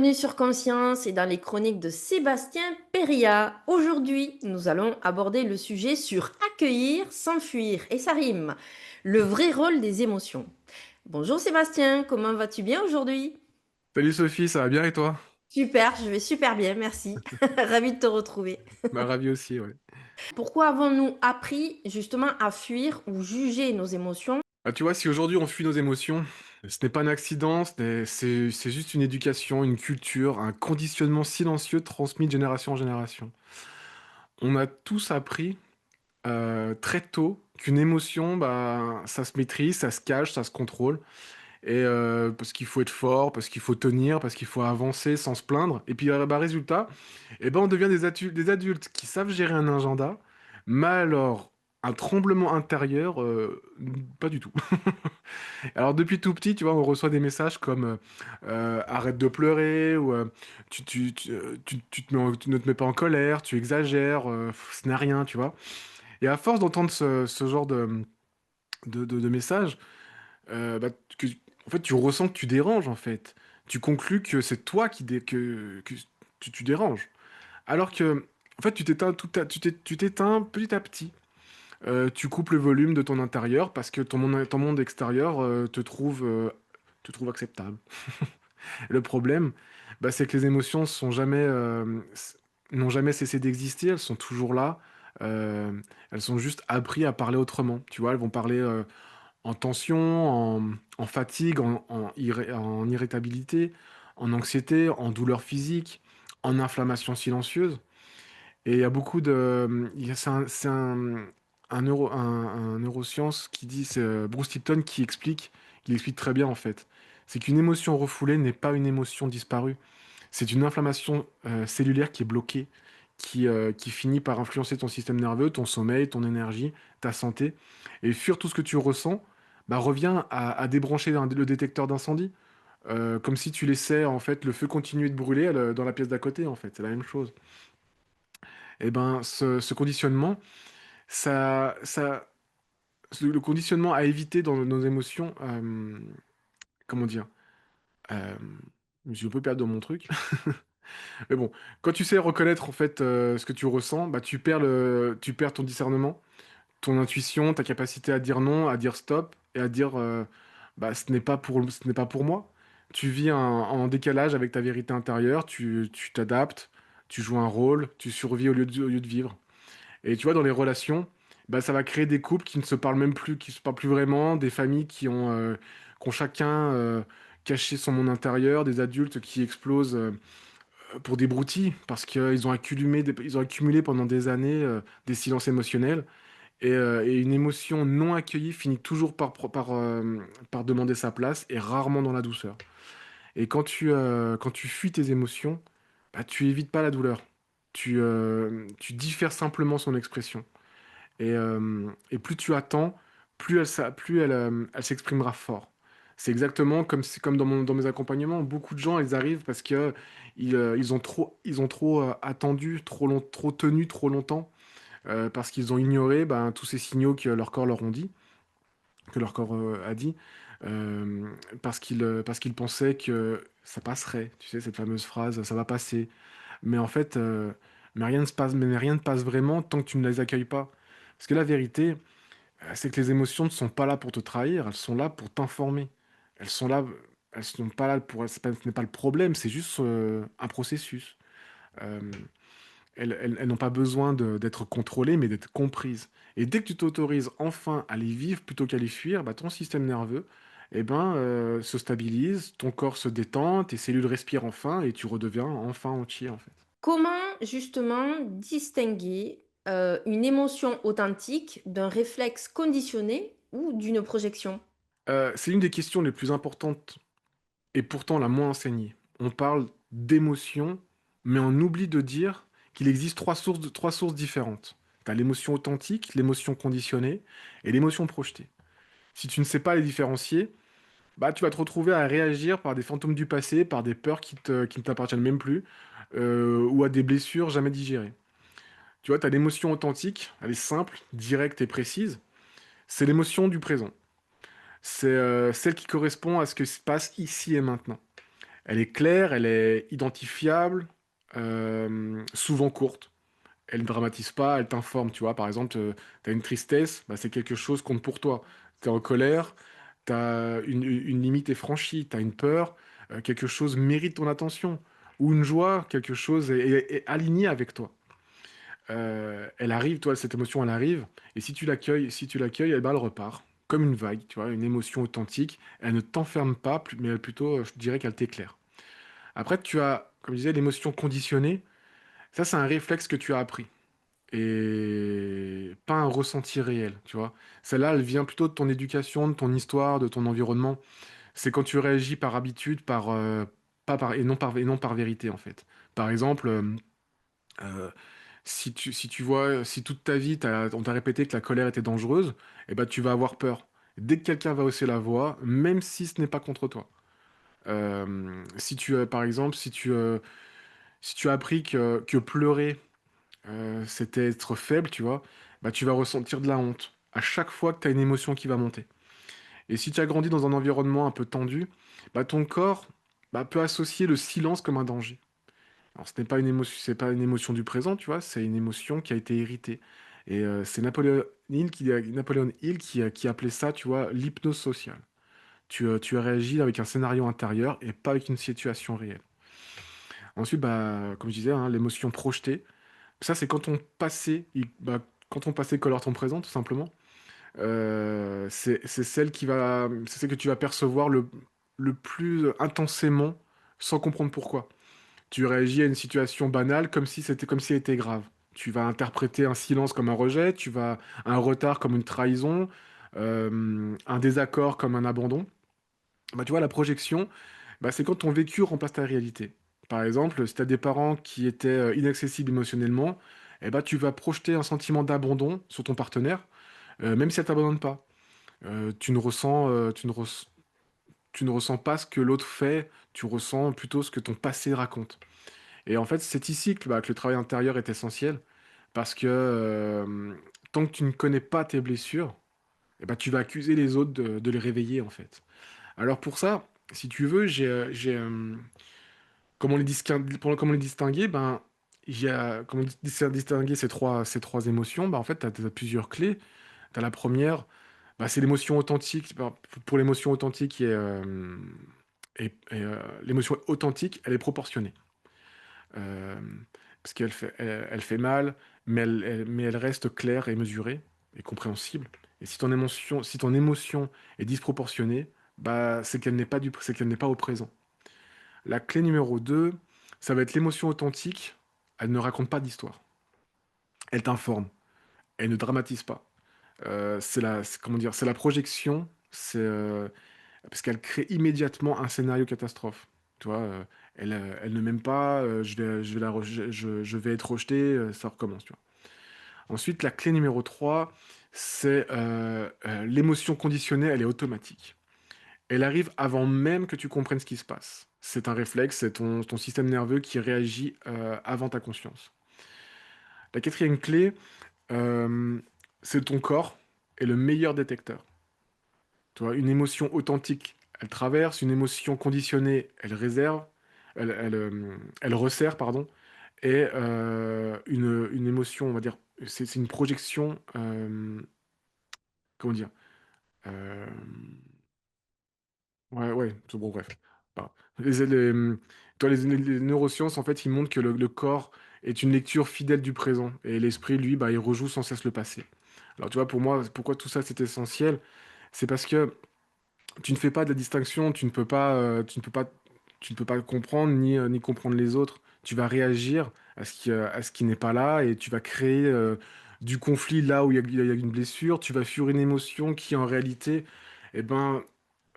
Bienvenue sur Conscience et dans les chroniques de Sébastien Perria. Aujourd'hui, nous allons aborder le sujet sur accueillir sans fuir. Et ça rime. Le vrai rôle des émotions. Bonjour Sébastien, comment vas-tu bien aujourd'hui? Salut Sophie, ça va bien et toi? Super, je vais super bien, merci. Ravi de te retrouver. Bah ravi aussi, ouais. Pourquoi avons-nous appris justement à fuir ou juger nos émotions? Bah tu vois, si aujourd'hui on fuit nos émotions, ce n'est pas un accident, c'est juste une éducation, une culture, un conditionnement silencieux transmis de génération en génération. On a tous appris très tôt qu'une émotion, bah, ça se maîtrise, ça se cache, ça se contrôle. Et parce qu'il faut être fort, parce qu'il faut tenir, parce qu'il faut avancer sans se plaindre. Et puis bah, résultat, eh ben, on devient des adultes qui savent gérer un agenda, mais alors un tremblement intérieur, pas du tout. Alors depuis tout petit, tu vois, on reçoit des messages comme arrête de pleurer ou tu ne te mets pas en colère, tu exagères, ce n'est rien, tu vois. Et à force d'entendre ce genre de messages, bah, en fait, tu ressens que tu déranges, en fait. Tu conclus que c'est toi que tu déranges. Alors que, en fait, tu t'éteins petit à petit. Tu coupes le volume de ton intérieur parce que ton monde extérieur te trouve acceptable. Le problème, bah, c'est que les émotions n'ont jamais cessé d'exister, elles sont toujours là. Euh, Elles sont juste appris à parler autrement. Tu vois, elles vont parler en tension, en fatigue, en irritabilité, en anxiété, en douleur physique, en inflammation silencieuse. Et il y a beaucoup de... un neuroscience qui dit, c'est Bruce Lipton qui explique très bien en fait. C'est qu'une émotion refoulée n'est pas une émotion disparue. C'est une inflammation cellulaire qui est bloquée, qui finit par influencer ton système nerveux, ton sommeil, ton énergie, ta santé. Et fuir tout ce que tu ressens, bah, revient à débrancher le détecteur d'incendie. Comme si tu laissais en fait le feu continuer de brûler dans la pièce d'à côté, en fait. C'est la même chose. Et ben, ce conditionnement, ça, le conditionnement à éviter dans nos émotions, comment dire, euh, je peux perdre dans mon truc. Mais bon, quand tu sais reconnaître en fait ce que tu ressens, bah, tu perds ton discernement, ton intuition, ta capacité à dire non, à dire stop et à dire bah, ce n'est pas pour moi. Tu vis en décalage avec ta vérité intérieure, tu t'adaptes, tu joues un rôle, tu survis au lieu de vivre. Et tu vois, dans les relations, bah, ça va créer des couples qui ne se parlent même plus, qui se parlent plus vraiment, des familles qui ont chacun caché son monde intérieur, des adultes qui explosent pour des broutilles, parce qu'ils ont ils ont accumulé pendant des années des silences émotionnels. Et une émotion non accueillie finit toujours par demander sa place et rarement dans la douceur. Et quand tu fuis tes émotions, bah, tu évites pas la douleur. Tu diffères simplement son expression. Et plus tu attends, elle s'exprimera fort. C'est exactement c'est comme dans mes accompagnements. Beaucoup de gens, ils arrivent parce que ils ont trop attendu, trop tenu trop longtemps, parce qu'ils ont ignoré ben, tous ces signaux que leur corps leur ont dit, que leur corps a dit, euh, parce qu'ils pensaient que ça passerait. Tu sais, cette fameuse phrase, ça va passer. Mais en fait, mais rien ne passe vraiment tant que tu ne les accueilles pas. Parce que la vérité, c'est que les émotions ne sont pas là pour te trahir, elles sont là pour t'informer. Elles sont là, elles sont pas là pour, ce n'est pas le problème, c'est juste un processus. Euh, elles n'ont pas besoin d'être contrôlées, mais d'être comprises. Et dès que tu t'autorises enfin à les vivre plutôt qu'à les fuir, bah, ton système nerveux, eh ben, se stabilise, ton corps se détend, tes cellules respirent enfin et tu redeviens enfin entier en fait. Comment justement distinguer une émotion authentique d'un réflexe conditionné ou d'une projection? C'est une des questions les plus importantes et pourtant la moins enseignée. On parle d'émotion, mais on oublie de dire qu'il existe trois sources différentes. Tu as l'émotion authentique, l'émotion conditionnée et l'émotion projetée. Si tu ne sais pas les différencier, bah, tu vas te retrouver à réagir par des fantômes du passé, par des peurs qui ne t'appartiennent même plus, ou à des blessures jamais digérées. Tu vois, tu as l'émotion authentique, elle est simple, directe et précise. C'est l'émotion du présent. C'est celle qui correspond à ce qui se passe ici et maintenant. Elle est claire, elle est identifiable, souvent courte. Elle ne dramatise pas, elle t'informe, tu vois. Par exemple, tu as une tristesse, bah, c'est quelque chose compte pour toi. Tu es en colère, tu as une limite est franchie, tu as une peur, quelque chose mérite ton attention. Ou une joie, quelque chose est aligné avec toi. Elle arrive, toi, cette émotion, elle arrive, et si tu l'accueilles, eh ben, elle repart. Comme une vague, tu vois, une émotion authentique. Elle ne t'enferme pas, mais plutôt, je dirais qu'elle t'éclaire. Après, tu as, comme je disais, l'émotion conditionnée. Ça, c'est un réflexe que tu as appris et pas un ressenti réel, tu vois. Celle-là, elle vient plutôt de ton éducation, de ton histoire, de ton environnement. C'est quand tu réagis par habitude, pas par, et non par vérité, en fait. Par exemple, euh, si tu vois, si toute ta vie, on t'a répété que la colère était dangereuse, eh ben, tu vas avoir peur. Dès que quelqu'un va hausser la voix, même si ce n'est pas contre toi. Si tu, par exemple, si tu as appris que pleurer, c'était être faible, tu vois, bah, tu vas ressentir de la honte à chaque fois que tu as une émotion qui va monter. Et si tu as grandi dans un environnement un peu tendu, bah, ton corps peut associer le silence comme un danger. Alors, ce n'est pas une émotion, c'est pas une émotion du présent, tu vois, c'est une émotion qui a été héritée. Et c'est Napoléon Hill qui appelait ça, tu vois, l'hypnose sociale. Tu as réagi avec un scénario intérieur et pas avec une situation réelle. Ensuite, bah, comme je disais, hein, l'émotion projetée. Ça, c'est quand ton passé colore ton présent, tout simplement. C'est celle que tu vas percevoir le plus intensément sans comprendre pourquoi. Tu réagis à une situation banale comme si elle était grave. Tu vas interpréter un silence comme un rejet, un retard comme une trahison, un désaccord comme un abandon. Bah, tu vois, la projection, c'est quand ton vécu remplace ta réalité. Par exemple, si tu as des parents qui étaient inaccessibles émotionnellement, tu vas projeter un sentiment d'abandon sur ton partenaire, même si elle t'abandonne pas. Tu ne ressens pas ce que l'autre fait, tu ressens plutôt ce que ton passé raconte. Et en fait, c'est ici que le travail intérieur est essentiel, parce que tant que tu ne connais pas tes blessures, tu vas accuser les autres de les réveiller, en fait. Alors pour ça, si tu veux, comment les distinguer, comment distinguer ces trois émotions, en fait, tu as plusieurs clés. Tu as la première, c'est l'émotion authentique. Pour l'émotion authentique, l'émotion authentique, elle est proportionnée. Euh, Parce qu'elle fait mal, mais elle reste claire et mesurée et compréhensible. Et si ton émotion est disproportionnée, c'est qu'elle n'est pas au présent. La clé numéro 2, ça va être l'émotion authentique. Elle ne raconte pas d'histoire. Elle t'informe. Elle ne dramatise pas. Comment dire, c'est la projection. Parce qu'elle crée immédiatement un scénario catastrophe. Tu vois, elle ne m'aime pas. Je vais être rejeté. Ça recommence. Tu vois. Ensuite, la clé numéro 3, c'est l'émotion conditionnée. Elle est automatique. Elle arrive avant même que tu comprennes ce qui se passe. C'est un réflexe, c'est ton système nerveux qui réagit avant ta conscience. La quatrième clé, euh, c'est ton corps est le meilleur détecteur. Tu vois, une émotion authentique, elle traverse, une émotion conditionnée, elle réserve, elle resserre, pardon, et une émotion, on va dire, c'est une projection, comment dire, euh, ouais, ouais, c'est bon, bref. Bah, les neurosciences, en fait, ils montrent que le corps est une lecture fidèle du présent et l'esprit, lui, il rejoue sans cesse le passé. Alors, tu vois, pour moi, pourquoi tout ça c'est essentiel? C'est parce que tu ne fais pas de la distinction, tu ne peux pas comprendre ni comprendre les autres. Tu vas réagir à ce qui n'est pas là et tu vas créer du conflit là où il y a une blessure. Tu vas fuir une émotion qui, en réalité, eh ben,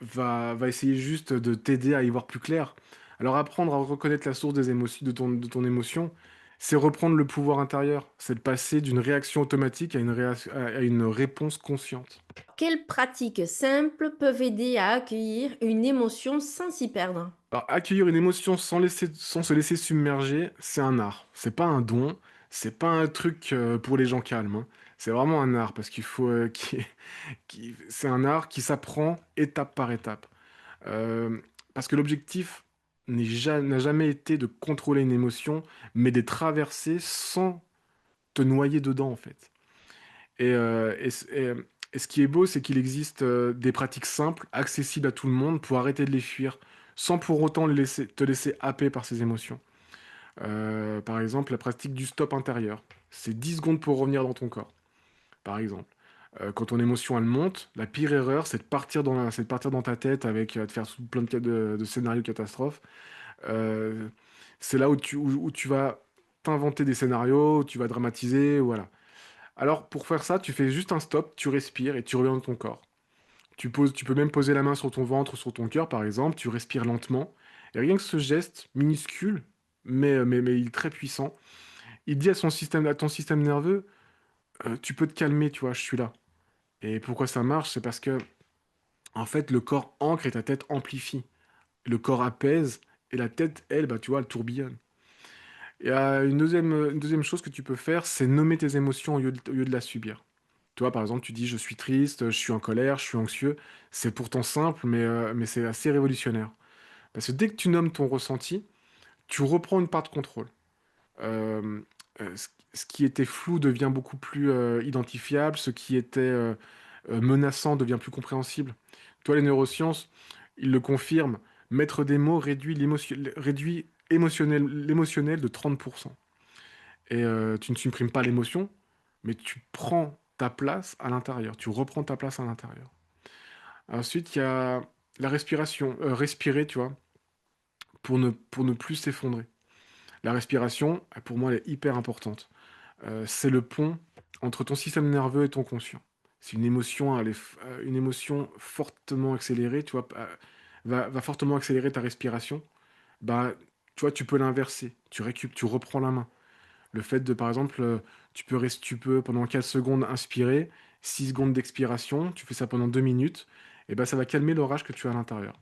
va essayer juste de t'aider à y voir plus clair. Alors apprendre à reconnaître la source des émotions, de ton émotion, c'est reprendre le pouvoir intérieur. C'est de passer d'une réaction automatique à une réponse consciente. Quelles pratiques simples peuvent aider à accueillir une émotion sans s'y perdre? Alors, accueillir une émotion sans se laisser submerger, c'est un art. C'est pas un don, c'est pas un truc pour les gens calmes, hein. C'est vraiment un art parce qu'il faut, c'est un art qui s'apprend étape par étape. Euh, Parce que l'objectif n'a jamais été de contrôler une émotion, mais de traverser sans te noyer dedans, en fait. Et ce qui est beau, c'est qu'il existe des pratiques simples, accessibles à tout le monde, pour arrêter de les fuir, sans pour autant te laisser happer par ces émotions. Par exemple, la pratique du stop intérieur. C'est 10 secondes pour revenir dans ton corps, par exemple. Quand ton émotion, elle monte, la pire erreur, c'est de partir dans ta tête avec, de faire plein de scénarios catastrophes. Euh, c'est là où tu vas t'inventer des scénarios, où tu vas dramatiser, voilà. Alors, pour faire ça, tu fais juste un stop, tu respires et tu reviens dans ton corps. Tu peux même poser la main sur ton ventre ou sur ton cœur, par exemple, tu respires lentement. Et rien que ce geste minuscule, mais il est très puissant, il dit à ton système nerveux, tu peux te calmer, tu vois, je suis là. Et pourquoi ça marche? C'est parce que, en fait, le corps ancre et ta tête amplifie. Le corps apaise et la tête, elle, bah, tu vois, elle tourbillonne. Il y a une deuxième chose que tu peux faire, c'est nommer tes émotions au lieu de la subir. Toi, par exemple, tu dis je suis triste, je suis en colère, je suis anxieux. C'est pourtant simple, mais c'est assez révolutionnaire. Parce que dès que tu nommes ton ressenti, tu reprends une part de contrôle. Euh, ce qui était flou devient beaucoup plus identifiable, ce qui était menaçant devient plus compréhensible. Toi, les neurosciences, ils le confirment, mettre des mots réduit l'émotionnel de 30%. Et tu ne supprimes pas l'émotion, mais tu prends ta place à l'intérieur, tu reprends ta place à l'intérieur. Ensuite, il y a la respiration, respirer, tu vois, pour ne plus s'effondrer. La respiration, pour moi, elle est hyper importante. C'est le pont entre ton système nerveux et ton conscient. Si une émotion, une émotion fortement accélérée, tu vois, va fortement accélérer ta respiration, bah, tu vois, tu peux l'inverser. Tu reprends la main. Le fait de, par exemple, tu peux pendant 4 secondes inspirer, 6 secondes d'expiration, tu fais ça pendant 2 minutes, et ben ça va calmer l'orage que tu as à l'intérieur.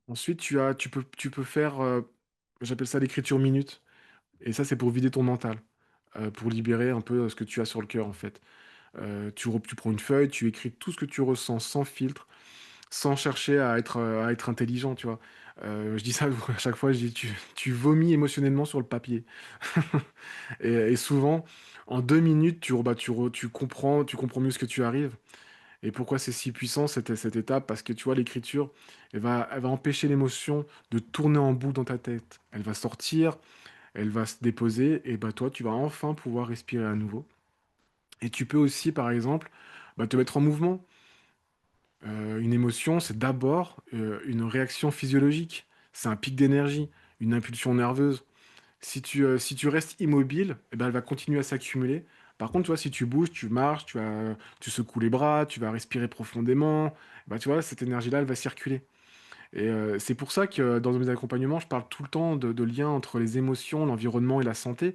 Ensuite, tu peux faire, j'appelle ça l'écriture minute, et ça c'est pour vider ton mental, pour libérer un peu ce que tu as sur le cœur en fait. Tu prends une feuille, tu écris tout ce que tu ressens sans filtre, sans chercher à être intelligent, tu vois. Je dis ça à chaque fois, je dis tu vomis émotionnellement sur le papier. Et souvent, en 2 minutes, tu comprends mieux ce que tu arrives. Et pourquoi c'est si puissant cette étape? Parce que tu vois, l'écriture, elle va empêcher l'émotion de tourner en bout dans ta tête. Elle va sortir, elle va se déposer, et bah toi, tu vas enfin pouvoir respirer à nouveau. Et tu peux aussi, par exemple, bah, te mettre en mouvement. Une émotion, c'est d'abord une réaction physiologique. C'est un pic d'énergie, une impulsion nerveuse. Si tu restes immobile, eh ben, elle va continuer à s'accumuler. Par contre, tu vois, si tu bouges, tu marches, tu secoues les bras, tu vas respirer profondément, bah, tu vois, cette énergie-là, elle va circuler. Et c'est pour ça que dans mes accompagnements, je parle tout le temps de lien entre les émotions, l'environnement et la santé.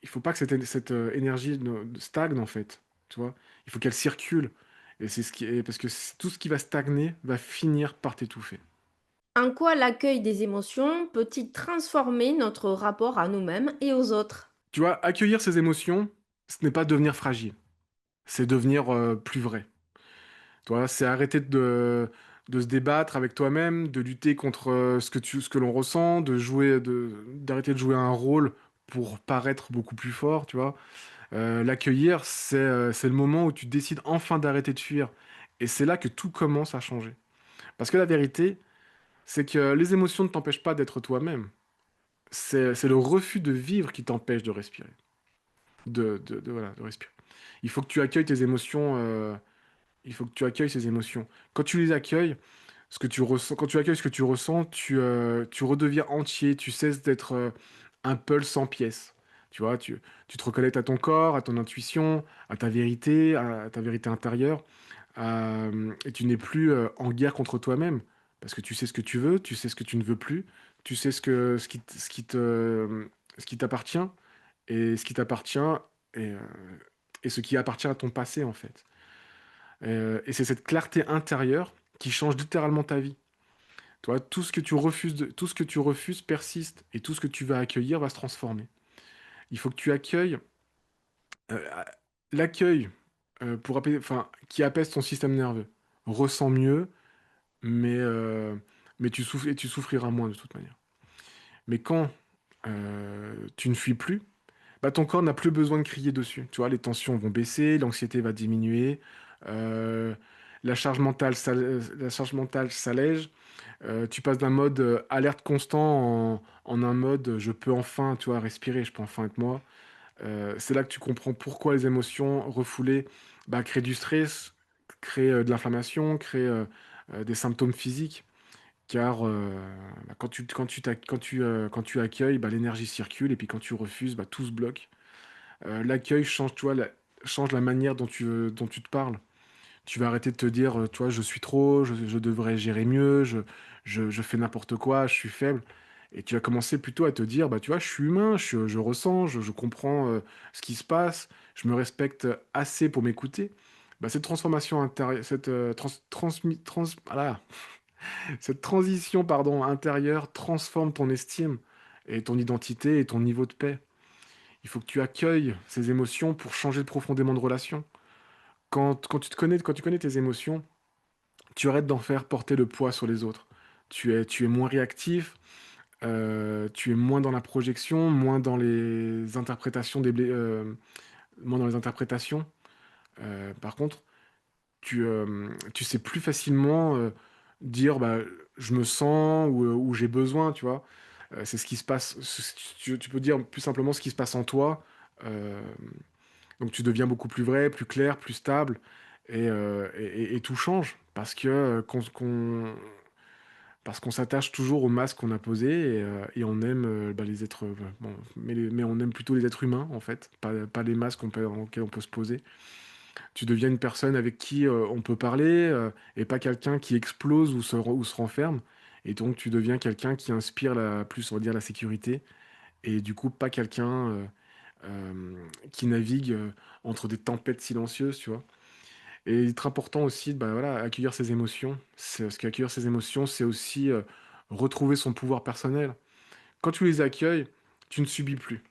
Il faut pas que cette énergie stagne, en fait. Tu vois, il faut qu'elle circule. Et c'est ce qui est, parce que tout ce qui va stagner va finir par t'étouffer. En quoi l'accueil des émotions peut-il transformer notre rapport à nous-mêmes et aux autres? Tu vois, accueillir ces émotions, ce n'est pas devenir fragile, c'est devenir plus vrai. Tu vois, c'est arrêter de se débattre avec toi-même, de lutter contre ce que l'on ressent, d'arrêter de jouer un rôle pour paraître beaucoup plus fort, tu vois. L'accueillir, c'est le moment où tu décides enfin d'arrêter de fuir. Et c'est là que tout commence à changer. Parce que la vérité, c'est que les émotions ne t'empêchent pas d'être toi-même. C'est le refus de vivre qui t'empêche de respirer. Voilà, de respirer. Il faut que tu accueilles tes émotions. Il faut que tu accueilles ces émotions. Quand tu les accueilles, quand tu accueilles ce que tu ressens, tu redeviens entier, tu cesses d'être un puzzle sans pièces. Tu vois, tu te reconnectes à ton corps, à ton intuition, à ta vérité intérieure, et tu n'es plus en guerre contre toi-même, parce que tu sais ce que tu veux, tu sais ce que tu ne veux plus, tu sais ce qui t'appartient, et ce qui t'appartient, et, euh, et ce qui appartient à ton passé, en fait. Et c'est cette clarté intérieure qui change littéralement ta vie. Toi, tout ce que tu refuses persiste et tout ce que tu vas accueillir va se transformer. Il faut que tu accueilles euh, l'accueil qui apaise ton système nerveux. Ressens mieux, mais mais tu souffriras moins de toute manière. Mais quand tu ne fuis plus, bah, ton corps n'a plus besoin de crier dessus. Tu vois, les tensions vont baisser, l'anxiété va diminuer, euh, la charge mentale s'allège. Tu passes d'un mode alerte constant en un mode je peux enfin, tu vois, respirer, je peux enfin être moi. C'est là que tu comprends pourquoi les émotions refoulées bah, créent du stress, créent de l'inflammation, créent des symptômes physiques. Car bah, quand tu accueilles, bah, l'énergie circule, et puis quand tu refuses, bah, tout se bloque. L'accueil change, tu vois, change la manière dont tu te parles. Tu vas arrêter de te dire, tu vois, je suis trop, je devrais gérer mieux, je fais n'importe quoi, je suis faible. Et tu vas commencer plutôt à te dire, bah, tu vois, je suis humain, je ressens, je comprends ce qui se passe, je me respecte assez pour m'écouter. Bah, cette transformation intérieure, voilà, cette transition, pardon, intérieure transforme ton estime et ton identité et ton niveau de paix. Il faut que tu accueilles ces émotions pour changer profondément de relation. Quand tu connais tes émotions, tu arrêtes d'en faire porter le poids sur les autres. Tu es moins réactif, tu es moins dans la projection, moins dans les interprétations. Par contre, tu sais plus facilement dire bah, je me sens ou j'ai besoin, tu vois. C'est ce qui se passe. Tu peux dire plus simplement ce qui se passe en toi. Euh, donc tu deviens beaucoup plus vrai, plus clair, plus stable, et tout change parce que parce qu'on s'attache toujours au masque qu'on a posé, et on aime bah, les êtres bon, mais on aime plutôt les êtres humains en fait, pas les masques auxquels on peut se poser. Tu deviens une personne avec qui on peut parler, et pas quelqu'un qui explose ou se renferme. Et donc tu deviens quelqu'un qui inspire plus, on va dire, la sécurité, et du coup pas quelqu'un qui navigue entre des tempêtes silencieuses, tu vois. Et il est important aussi de bah, voilà, accueillir ses émotions. Parce qu'accueillir ses émotions, c'est aussi retrouver son pouvoir personnel. Quand tu les accueilles, tu ne subis plus.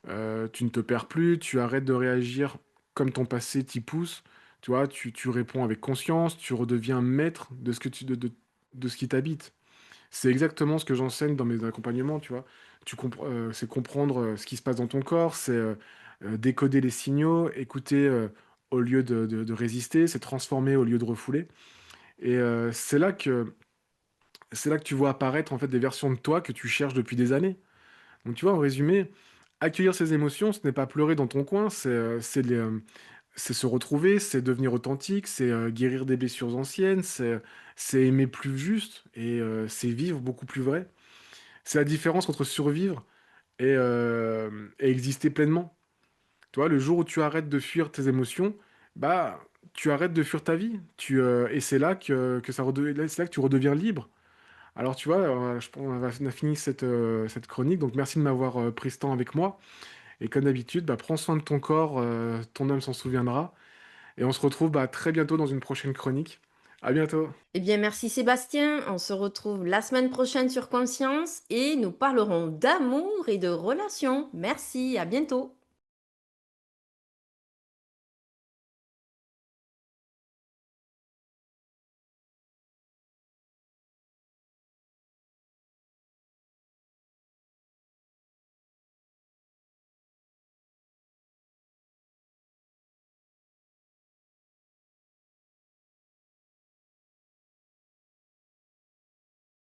Tu ne te perds plus, tu arrêtes de réagir comme ton passé t'y pousse. Tu vois, tu réponds avec conscience, tu redeviens maître de de ce qui t'habite. C'est exactement ce que j'enseigne dans mes accompagnements, tu vois. C'est comprendre ce qui se passe dans ton corps, c'est décoder les signaux, écouter au lieu de résister, c'est transformer au lieu de refouler. Et c'est là que tu vois apparaître en fait des versions de toi que tu cherches depuis des années. Donc tu vois, en résumé, accueillir ses émotions, ce n'est pas pleurer dans ton coin, c'est se retrouver, c'est devenir authentique, c'est guérir des blessures anciennes, c'est aimer plus juste, c'est vivre beaucoup plus vrai. C'est la différence entre survivre et exister pleinement. Tu vois, le jour où tu arrêtes de fuir tes émotions, bah, tu arrêtes de fuir ta vie. Et c'est là c'est là que tu redeviens libre. Alors, tu vois, je pense on a fini cette chronique, donc merci de m'avoir pris ce temps avec moi. Et comme d'habitude, bah, prends soin de ton corps, ton âme s'en souviendra. Et on se retrouve bah, très bientôt dans une prochaine chronique. À bientôt. Eh bien, merci Sébastien. On se retrouve la semaine prochaine sur Conscience et nous parlerons d'amour et de relations. Merci, à bientôt.